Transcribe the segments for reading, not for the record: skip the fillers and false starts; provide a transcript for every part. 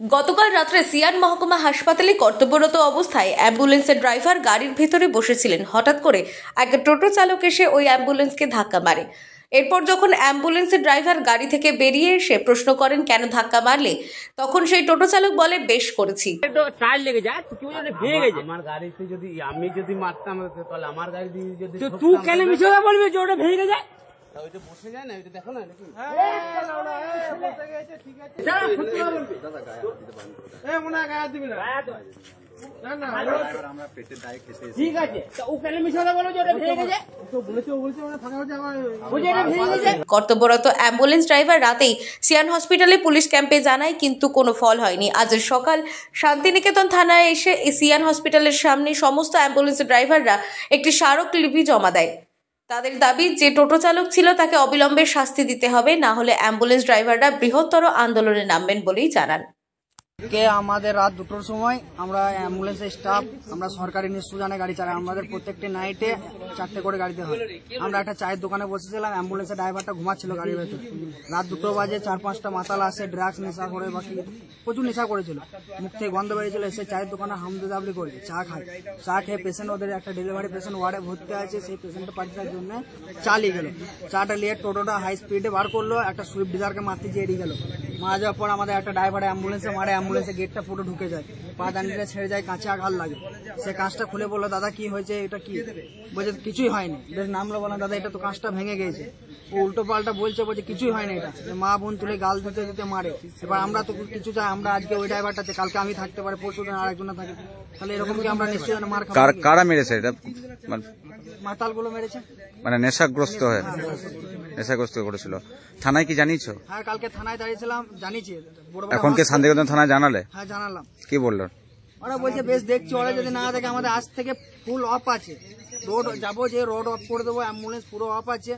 গতকাল রাত্রে সিয়ান মহকুমা হাসপাতালে কর্তব্যরত অবস্থায় অ্যাম্বুলেন্সের ড্রাইভার গাড়ির ভেতরে বসেছিলেন। হঠাৎ করে এক টোটো চালক এসে ওই অ্যাম্বুলেন্সকে ধাক্কা মারে। এরপর যখন অ্যাম্বুলেন্সের ড্রাইভার গাড়ি থেকে বেরিয়ে এসে প্রশ্ন করেন কেন ধাক্কা মারলে, তখন সেই টোটো চালক বলে বেশ করেছি। আমার গাড়িতে যদি আমি যদি মারতাম তাহলে আমার গাড়ি দিয়ে যদি তুই কেন মিছে কথা বলবি যে ওটা ভেঙে যায়? ওইটা বসে যায় না, ওইটা দেখো না নাকি? ঠিক আছে, ও কেন মিছে কথা বলবো যে ওটা ভেঙে যায়? কর্তব্যরত অ্যাম্বুলেন্স ড্রাইভার রাতেই সিয়ান হসপিটালে পুলিশ ক্যাম্পে জানায়, কিন্তু কোনো ফল হয়নি। আজ সকাল শান্তিনিকেতন থানায় এসে সিয়ান হসপিটালের সামনে সমস্ত অ্যাম্বুলেন্স ড্রাইভাররা একটি স্মারকলিপি জমা দেয়। তাদের দাবি, যে টোটো চালক ছিল তাকে অবিলম্বে শাস্তি দিতে হবে, না হলে অ্যাম্বুলেন্স ড্রাইভাররা বৃহত্তর আন্দোলনে নামবেন বলেই জানান। আমাদের রাত 2টোর সময় আমরা অ্যাম্বুলেন্সের স্টাফ, আমরা সরকারি নিঃসুজানে গাড়ি চালাই। আমাদের প্রত্যেকটি নাইটে 4টে করে গাড়িতে হয়। আমরা একটা চায়ের দোকানে বসেছিলাম, অ্যাম্বুলেন্সের ড্রাইভারটা ঘুমাচ্ছিল গাড়ির ভেতর। রাত 2টো বাজে 4-5টা মাতাল আসে, ড্রাগস নেশা করে, বাকি প্রচুর নেশা করেছিল, মুখ থেকে গন্ধ বেরিয়েছিল। এসে চায়ের দোকানে হামদাবলি করে চা খায়। চা খেয়ে পেশেন্ট, ওদের একটা ডেলিভারি পেশেন্ট ওয়ার্ডে ভর্তি আছে, সেই পেশেন্টটা পাঠিয়ে জন্য চা নিয়ে গেল। চাটা নিয়ে টোটোটা হাই স্পিডে বার করলো, একটা সুইফট ডিজারকে মারতে যেয়ে এড়িয়ে গেল। মারা যাওয়ার পর আমাদের একটা ড্রাইভার অ্যাম্বুলেন্সে মারে, অ্যাম্বুলেন্সের গেটটা পুরো ঢুকে যায়, পা দাঁড়িয়ে ছেড়ে যায়, কাঁচে আঘাত লাগে। সে কাঁচটা খুলে বললো, দাদা কি হয়েছে, এটা কি? বলছে কিছুই হয়নি। বেশ নামলো, বললাম দাদা এটা তো কাঁচটা ভেঙে গেছে। ও উল্টো পাল্টা বলছে, বলছে কিছুই হয়নি, এটা মা বোন তুলে গাল দিতে দিতে মারে। এবার আমরা তো কিছু চাই, আমরা আজকে ওই ড্রাইভারটাতে, কালকে আমি থাকতে পারি, পরশু দিন আরেকজনে থাকে, তাহলে এরকম কি আমরা নিশ্চয়ই মার খাবো? কারা মেরেছে এটা? মাতাল গুলো মেরেছে, মানে নেশাগ্রস্ত হয়ে নেশাগ্রস্ত করেছিল। থানায় কি জানিয়েছো? হ্যাঁ, কালকে থানায় দাঁড়িয়েছিলাম, জানিয়েছি। এখন কি শান্তিনিকেতন থানায় জানালে? হ্যাঁ, জানালাম। কি বললো ওরা? বলছে বেশ দেখছি, ওরা যদি না দেখে, আমাদের আজ থেকে ফুল অফ আছে, রোড যাবো, যে রোড অফ করে দেবো, অ্যাম্বুলেন্স পুরো অফ আছে।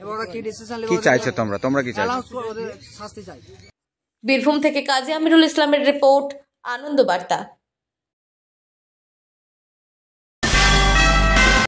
এবার ওরা কি ডিসিশন নেবে? কি চাইছো তোমরা কি চাইছো? ওদের শাস্তি চাই। বীরভূম থেকে কাজী আমিরুল ইসলামের রিপোর্ট, আনন্দ বার্তা।